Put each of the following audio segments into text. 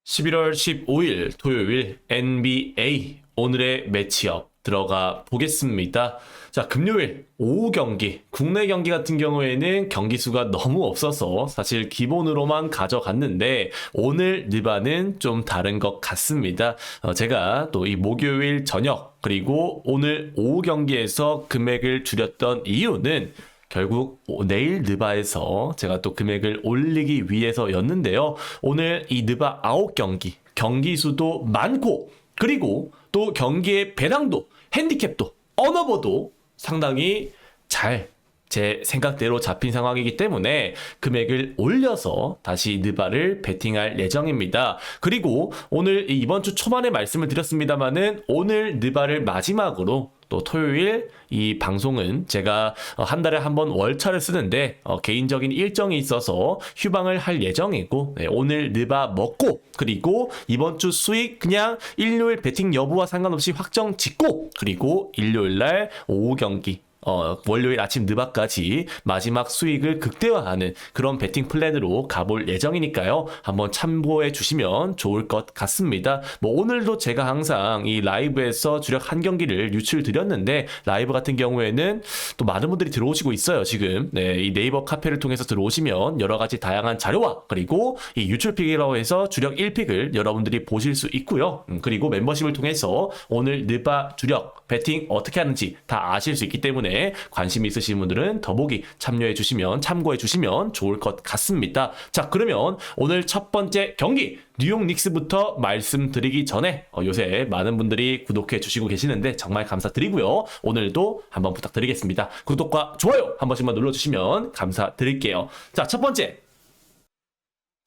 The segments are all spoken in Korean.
11월 15일 토요일 NBA 오늘의 매치업 들어가 보겠습니다. 자, 금요일 오후 경기, 국내 경기 같은 경우에는 경기 수가 너무 없어서 사실 기본으로만 가져갔는데 오늘 느바는 좀 다른 것 같습니다. 제가 또 이 목요일 저녁 그리고 오늘 오후 경기에서 금액을 줄였던 이유는 결국 내일 느바에서 제가 또 금액을 올리기 위해서였는데요. 오늘 이 느바 9경기, 경기 수도 많고 그리고 또 경기의 배당도, 핸디캡도, 언어버도 상당히 잘 제 생각대로 잡힌 상황이기 때문에 금액을 올려서 다시 느바를 베팅할 예정입니다. 그리고 오늘 이번 주 초반에 말씀을 드렸습니다만은 오늘 느바를 마지막으로 또 토요일 이 방송은 제가 한 달에 한 번 월차를 쓰는데 개인적인 일정이 있어서 휴방을 할 예정이고 오늘 느바 먹고 그리고 이번 주 수익 그냥 일요일 베팅 여부와 상관없이 확정 짓고 그리고 일요일 날 오후 경기 월요일 아침 느바까지 마지막 수익을 극대화하는 그런 베팅 플랜으로 가볼 예정이니까요. 한번 참고해 주시면 좋을 것 같습니다. 뭐 오늘도 제가 항상 이 라이브에서 주력 한 경기를 유출 드렸는데 라이브 같은 경우에는 또 많은 분들이 들어오시고 있어요. 지금 이 네이버 카페를 통해서 들어오시면 여러 가지 다양한 자료와 그리고 이 유출픽이라고 해서 주력 1픽을 여러분들이 보실 수 있고요. 그리고 멤버십을 통해서 오늘 느바 주력 베팅 어떻게 하는지 다 아실 수 있기 때문에 관심 있으신 분들은 더보기 참여해 주시면 참고해 주시면 좋을 것 같습니다. 자, 그러면 오늘 첫 번째 경기 뉴욕 닉스부터 말씀드리기 전에 요새 많은 분들이 구독해 주시고 계시는데 정말 감사드리고요. 오늘도 한번 부탁드리겠습니다. 구독과 좋아요 한 번씩만 눌러주시면 감사드릴게요.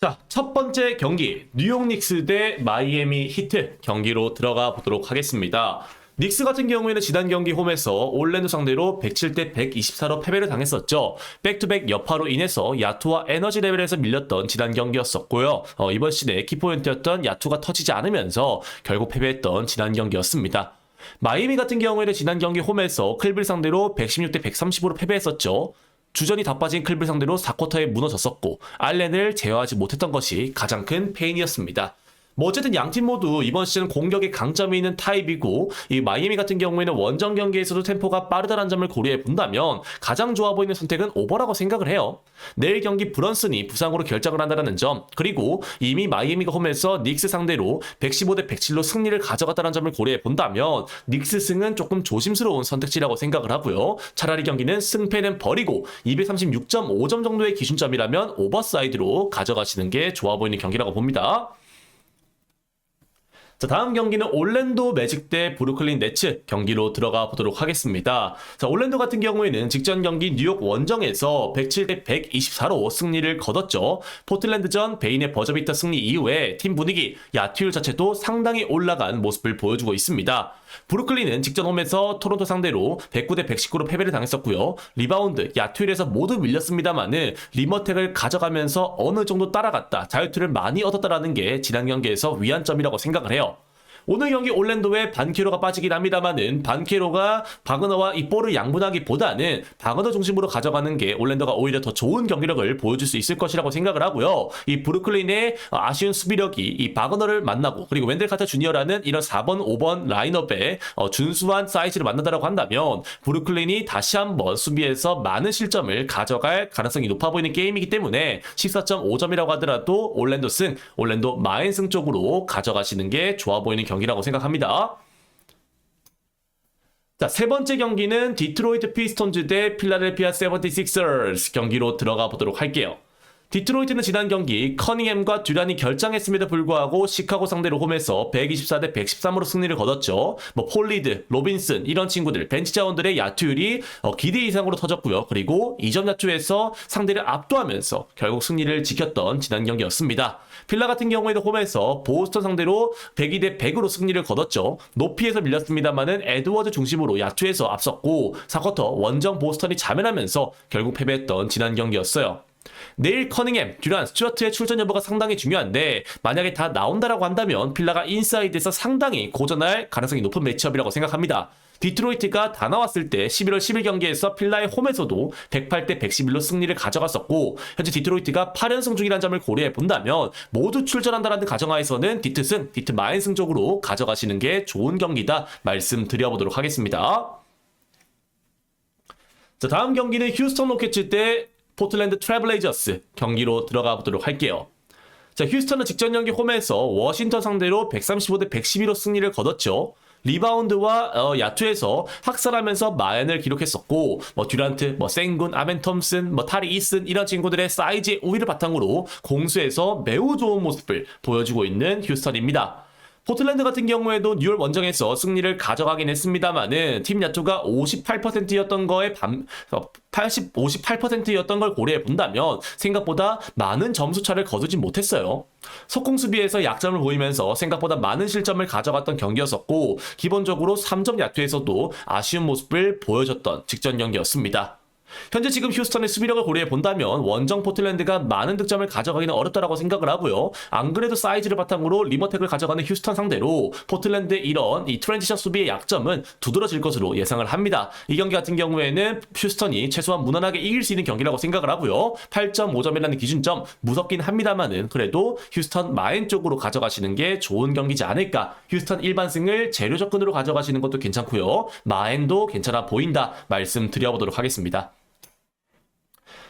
자, 첫 번째 경기 뉴욕 닉스 대 마이애미 히트 경기로 들어가 보도록 하겠습니다. 닉스 같은 경우에는 지난 경기 홈에서 올랜도 상대로 107대 124로 패배를 당했었죠. 백투백 여파로 인해서 야투와 에너지 레벨에서 밀렸던 지난 경기였었고요. 이번 시즌의 키포인트였던 야투가 터지지 않으면서 결국 패배했던 지난 경기였습니다. 마이애미 같은 경우에는 지난 경기 홈에서 클빌 상대로 116대 130으로 패배했었죠. 주전이 다 빠진 클빌 상대로 4쿼터에 무너졌었고 알렌을 제어하지 못했던 것이 가장 큰 페인이었습니다. 뭐 어쨌든 양팀 모두 이번 시즌 공격에 강점이 있는 타입이고 이 마이애미 같은 경우에는 원정 경기에서도 템포가 빠르다는 점을 고려해 본다면 가장 좋아 보이는 선택은 오버라고 생각을 해요. 내일 경기 브런슨이 부상으로 결정을 한다는 점 그리고 이미 마이애미가 홈에서 닉스 상대로 115대 107로 승리를 가져갔다는 점을 고려해 본다면 닉스 승은 조금 조심스러운 선택지라고 생각을 하고요. 차라리 경기는 승패는 버리고 236.5점 정도의 기준점이라면 오버사이드로 가져가시는 게 좋아 보이는 경기라고 봅니다. 자, 다음 경기는 올랜도 매직 대 브루클린 네츠 경기로 들어가 보도록 하겠습니다. 자, 올랜도 같은 경우에는 직전 경기 뉴욕 원정에서 107대 124로 승리를 거뒀죠. 포틀랜드전 베인의 버저비터 승리 이후에 팀 분위기, 야투율 자체도 상당히 올라간 모습을 보여주고 있습니다. 브루클린은 직전 홈에서 토론토 상대로 109대 119로 패배를 당했었고요. 리바운드, 야투율에서 모두 밀렸습니다만은 리머텍을 가져가면서 어느 정도 따라갔다, 자유투를 많이 얻었다라는 게 지난 경기에서 위안점이라고 생각을 해요. 오늘 경기 올랜도에 반케로가 빠지긴 합니다만은 반케로가 바그너와 이 볼을 양분하기보다는 바그너 중심으로 가져가는 게 올랜도가 오히려 더 좋은 경기력을 보여줄 수 있을 것이라고 생각을 하고요. 이 브루클린의 아쉬운 수비력이 이 바그너를 만나고 그리고 웬델 카터 주니어라는 이런 4번, 5번 라인업에 준수한 사이즈를 만난다라고 한다면 브루클린이 다시 한번 수비에서 많은 실점을 가져갈 가능성이 높아 보이는 게임이기 때문에 14.5점이라고 하더라도 올랜도 승, 올랜도 마인승 쪽으로 가져가시는 게 좋아 보이는 경기라고 생각합니다. 자, 세 번째 경기는 디트로이트 피스톤즈 대 필라델피아 76ers 경기로 들어가 보도록 할게요. 디트로이트는 지난 경기 커닝햄과 듀란이 결장했음에도 불구하고 시카고 상대로 홈에서 124대 113으로 승리를 거뒀죠. 뭐 폴리드, 로빈슨 이런 친구들 벤치 자원들의 야투율이 기대 이상으로 터졌고요. 그리고 2점 야투에서 상대를 압도하면서 결국 승리를 지켰던 지난 경기였습니다. 필라 같은 경우에도 홈에서 보스턴 상대로 102대 100으로 승리를 거뒀죠. 높이에서 밀렸습니다만은 에드워즈 중심으로 야투에서 앞섰고 4쿼터 원정 보스턴이 자멸하면서 결국 패배했던 지난 경기였어요. 내일 커닝햄, 듀란, 스튜어트의 출전 여부가 상당히 중요한데 만약에 다 나온다라고 한다면 필라가 인사이드에서 상당히 고전할 가능성이 높은 매치업이라고 생각합니다. 디트로이트가 다 나왔을 때 11월 10일 경기에서 필라의 홈에서도 108대 111로 승리를 가져갔었고 현재 디트로이트가 8연승 중이라는 점을 고려해 본다면 모두 출전한다는 가정하에서는 디트승, 디트 마인승 쪽으로 가져가시는 게 좋은 경기다 말씀드려보도록 하겠습니다. 자, 다음 경기는 휴스턴 로켓츠 대 포틀랜드 트레블레이저스 경기로 들어가 보도록 할게요. 자, 휴스턴은 직전 경기 홈에서 워싱턴 상대로 135대 112로 승리를 거뒀죠. 리바운드와 야투에서 학살하면서 마연을 기록했었고 듀란트, 생군, 아멘 톰슨, 타리 이슨 이런 친구들의 사이즈의 우위를 바탕으로 공수에서 매우 좋은 모습을 보여주고 있는 휴스턴입니다. 포틀랜드 같은 경우에도 뉴욕 원정에서 승리를 가져가긴 했습니다만은 팀 야투가 58%였던 거에 58%였던 걸 고려해 본다면 생각보다 많은 점수 차를 거두진 못했어요. 속공 수비에서 약점을 보이면서 생각보다 많은 실점을 가져갔던 경기였었고 기본적으로 3점 야투에서도 아쉬운 모습을 보여줬던 직전 경기였습니다. 현재 지금 휴스턴의 수비력을 고려해 본다면 원정 포틀랜드가 많은 득점을 가져가기는 어렵다라고 생각을 하고요. 안 그래도 사이즈를 바탕으로 리머텍을 가져가는 휴스턴 상대로 포틀랜드의 이런 이 트랜지션 수비의 약점은 두드러질 것으로 예상을 합니다. 이 경기 같은 경우에는 휴스턴이 최소한 무난하게 이길 수 있는 경기라고 생각을 하고요. 8.5점이라는 기준점 무섭긴 합니다만은 그래도 휴스턴 마인 쪽으로 가져가시는 게 좋은 경기지 않을까. 휴스턴 일반승을 재료 접근으로 가져가시는 것도 괜찮고요. 마인도 괜찮아 보인다 말씀드려보도록 하겠습니다.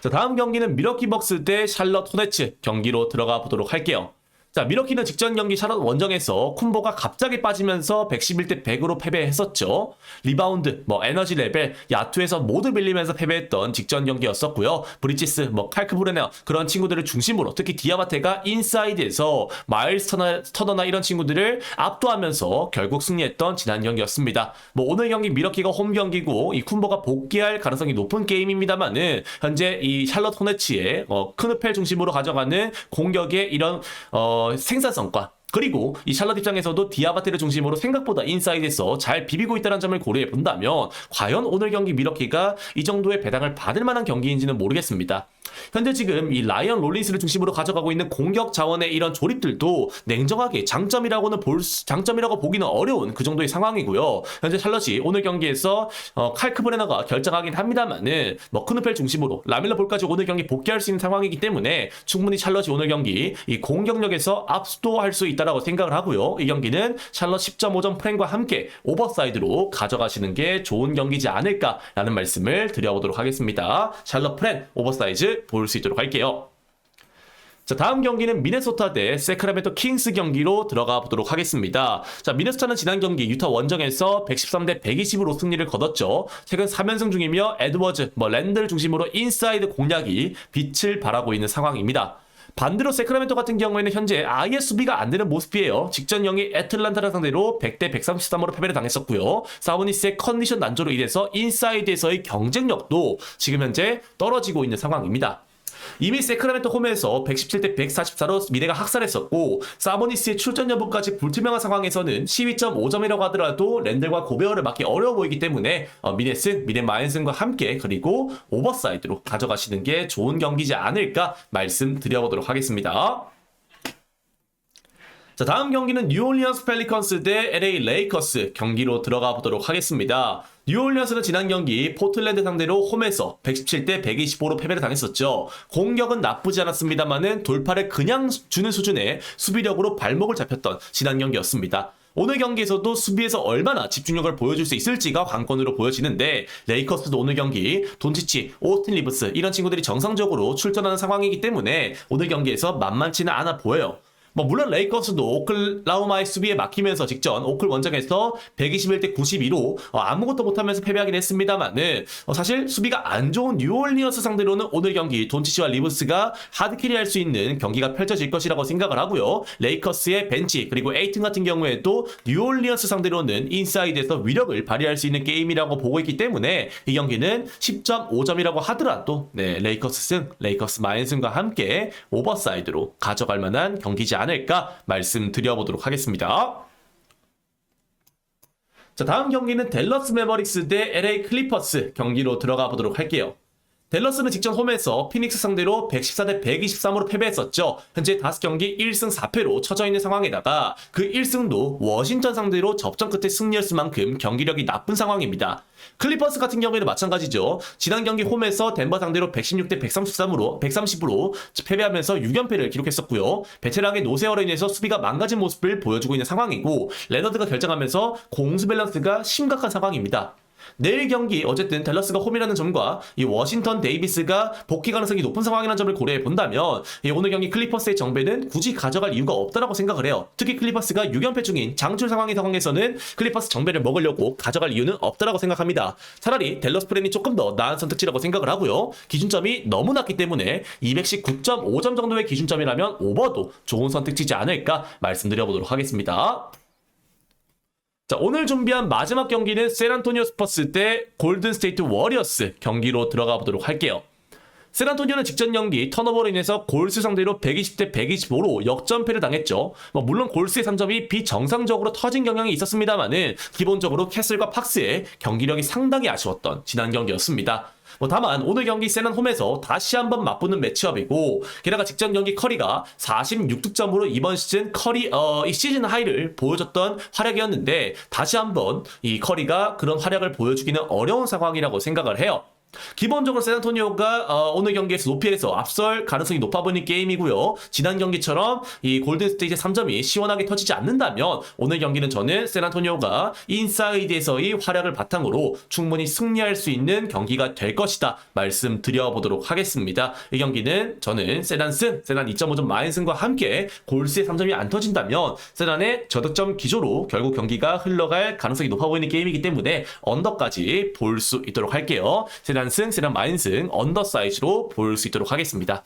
자, 다음 경기는 밀워키 벅스 대 샬럿 호네츠 경기로 들어가 보도록 할게요. 자, 밀워키는 직전 경기 샬럿 원정에서 쿤보가 갑자기 빠지면서 111대 100으로 패배했었죠. 리바운드, 에너지 레벨, 야투에서 모두 밀리면서 패배했던 직전 경기였었고요. 브리치스, 칼크 브레너 그런 친구들을 중심으로 특히 디아바테가 인사이드에서 마일스 터너나 이런 친구들을 압도하면서 결국 승리했던 지난 경기였습니다. 오늘 경기 밀워키가 홈 경기고 이 쿤보가 복귀할 가능성이 높은 게임입니다만은 현재 이 샬럿 호네츠의 크누펠 중심으로 가져가는 공격의 이런 생산성과 그리고 이 샬럿 입장에서도 디아바테를 중심으로 생각보다 인사이드에서 잘 비비고 있다는 점을 고려해 본다면 과연 오늘 경기 밀워키가 이 정도의 배당을 받을 만한 경기인지는 모르겠습니다. 현재 지금 이 라이언 롤린스를 중심으로 가져가고 있는 공격 자원의 이런 조립들도 냉정하게 장점이라고 보기는 어려운 그 정도의 상황이고요. 현재 샬럿이 오늘 경기에서 칼크 브레너가 결정하긴 합니다만은 크누펠 중심으로 라밀러 볼까지 오늘 경기 복귀할 수 있는 상황이기 때문에 충분히 샬럿이 오늘 경기 이 공격력에서 압도할 수 있다라고 생각을 하고요. 이 경기는 샬럿 10.5점 프랭과 함께 오버사이드로 가져가시는 게 좋은 경기지 않을까라는 말씀을 드려보도록 하겠습니다. 샬럿 프랭 오버사이즈 볼 수 있도록 할게요. 자, 다음 경기는 미네소타 대 세크라멘토 킹스 경기로 들어가 보도록 하겠습니다. 자, 미네소타는 지난 경기 유타 원정에서 113대 120으로 승리를 거뒀죠. 최근 3연승 중이며 에드워즈, 랜드를 중심으로 인사이드 공략이 빛을 발하고 있는 상황입니다. 반대로 세크라멘토 같은 경우에는 현재 아예 수비가 안 되는 모습이에요. 직전 경기 애틀란타를 상대로 100대 133으로 패배를 당했었고요. 사보니스의 컨디션 난조로 인해서 인사이드에서의 경쟁력도 지금 현재 떨어지고 있는 상황입니다. 이미 세크라멘토 홈에서 117대 144로 미네가 학살했었고 사보니스의 출전 여부까지 불투명한 상황에서는 12.5점이라고 하더라도 랜들과 고베어를 막기 어려워 보이기 때문에 미네 마인슨과 함께 그리고 오버사이드로 가져가시는 게 좋은 경기지 않을까 말씀드려보도록 하겠습니다. 자, 다음 경기는 뉴올리언스 펠리컨스 대 LA 레이커스 경기로 들어가 보도록 하겠습니다. 뉴올리언스는 지난 경기 포틀랜드 상대로 홈에서 117대 125로 패배를 당했었죠. 공격은 나쁘지 않았습니다만은 돌파를 그냥 주는 수준의 수비력으로 발목을 잡혔던 지난 경기였습니다. 오늘 경기에서도 수비에서 얼마나 집중력을 보여줄 수 있을지가 관건으로 보여지는데 레이커스도 오늘 경기 돈치치, 오스틴 리브스 이런 친구들이 정상적으로 출전하는 상황이기 때문에 오늘 경기에서 만만치는 않아 보여요. 물론 레이커스도 오클라호마의 수비에 막히면서 직전 오클 원정에서 121대 92로 아무것도 못하면서 패배하긴 했습니다만은 사실 수비가 안 좋은 뉴올리언스 상대로는 오늘 경기 돈치치와 리브스가 하드캐리할 수 있는 경기가 펼쳐질 것이라고 생각을 하고요. 레이커스의 벤치 그리고 에이튼 같은 경우에도 뉴올리언스 상대로는 인사이드에서 위력을 발휘할 수 있는 게임이라고 보고 있기 때문에 이 경기는 10.5점이라고 하더라도 레이커스 승, 레이커스 마인승과 함께 오버사이드로 가져갈 만한 경기지 않을까 말씀드려보도록 하겠습니다. 자, 다음 경기는 댈러스 매버릭스 대 LA 클리퍼스 경기로 들어가 보도록 할게요. 댈러스는 직전 홈에서 피닉스 상대로 114대 123으로 패배했었죠. 현재 5경기 1승 4패로 처져 있는 상황에다가 그 1승도 워싱턴 상대로 접전 끝에 승리했을 만큼 경기력이 나쁜 상황입니다. 클리퍼스 같은 경우에는 마찬가지죠. 지난 경기 홈에서 덴버 상대로 116대 130으로 패배하면서 6연패를 기록했었고요. 베테랑의 노세어로 인해서 수비가 망가진 모습을 보여주고 있는 상황이고 레너드가 결정하면서 공수 밸런스가 심각한 상황입니다. 내일 경기 어쨌든 댈러스가 홈이라는 점과 이 워싱턴 데이비스가 복귀 가능성이 높은 상황이라는 점을 고려해 본다면 오늘 경기 클리퍼스의 정배는 굳이 가져갈 이유가 없다라고 생각을 해요. 특히 클리퍼스가 6연패 중인 장출 상황에서는 클리퍼스 정배를 먹으려고 가져갈 이유는 없다라고 생각합니다. 차라리 댈러스 프렌이 조금 더 나은 선택지라고 생각을 하고요. 기준점이 너무 낮기 때문에 219.5점 정도의 기준점이라면 오버도 좋은 선택지지 않을까 말씀드려보도록 하겠습니다. 자, 오늘 준비한 마지막 경기는 샌안토니오 스퍼스 대 골든 스테이트 워리어스 경기로 들어가 보도록 할게요. 샌안토니오는 직전 경기 턴오버로 인해서 골스 상대로 120대 125로 역전패를 당했죠. 물론 골스의 3점이 비정상적으로 터진 경향이 있었습니다만은 기본적으로 캐슬과 팍스의 경기력이 상당히 아쉬웠던 지난 경기였습니다. 다만 오늘 경기 샌안 홈에서 다시 한번 맞붙는 매치업이고 게다가 직전 경기 커리가 46득점으로 이번 시즌 이 시즌 하이를 보여줬던 활약이었는데 다시 한번 이 커리가 그런 활약을 보여주기는 어려운 상황이라고 생각을 해요. 기본적으로 샌안토니오가 오늘 경기에서 높이에서 앞설 가능성이 높아 보이는 게임이고요. 지난 경기처럼 이 골든스테이트의 3점이 시원하게 터지지 않는다면 오늘 경기는 저는 샌안토니오가 인사이드에서의 활약을 바탕으로 충분히 승리할 수 있는 경기가 될 것이다 말씀드려보도록 하겠습니다. 이 경기는 저는 샌안 2.5점 마인승과 함께 골스의 3점이 안 터진다면 샌안의 저득점 기조로 결국 경기가 흘러갈 가능성이 높아 보이는 게임이기 때문에 언더까지 볼 수 있도록 할게요. 샌안 마인승 언더 사이즈로 볼 수 있도록 하겠습니다.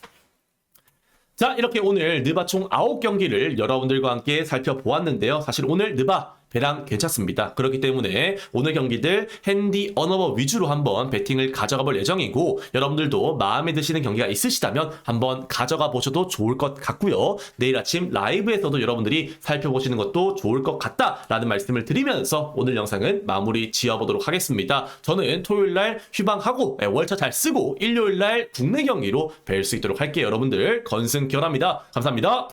자, 이렇게 오늘 느바 총 9경기를 여러분들과 함께 살펴보았는데요. 사실 오늘 느바 배랑 괜찮습니다. 그렇기 때문에 오늘 경기들 핸디 언어버 위주로 한번 배팅을 가져가 볼 예정이고 여러분들도 마음에 드시는 경기가 있으시다면 한번 가져가 보셔도 좋을 것 같고요. 내일 아침 라이브에서도 여러분들이 살펴보시는 것도 좋을 것 같다라는 말씀을 드리면서 오늘 영상은 마무리 지어보도록 하겠습니다. 저는 토요일날 휴방하고 월차 잘 쓰고 일요일날 국내 경기로 뵐 수 있도록 할게요. 여러분들 건승 기원합니다. 감사합니다.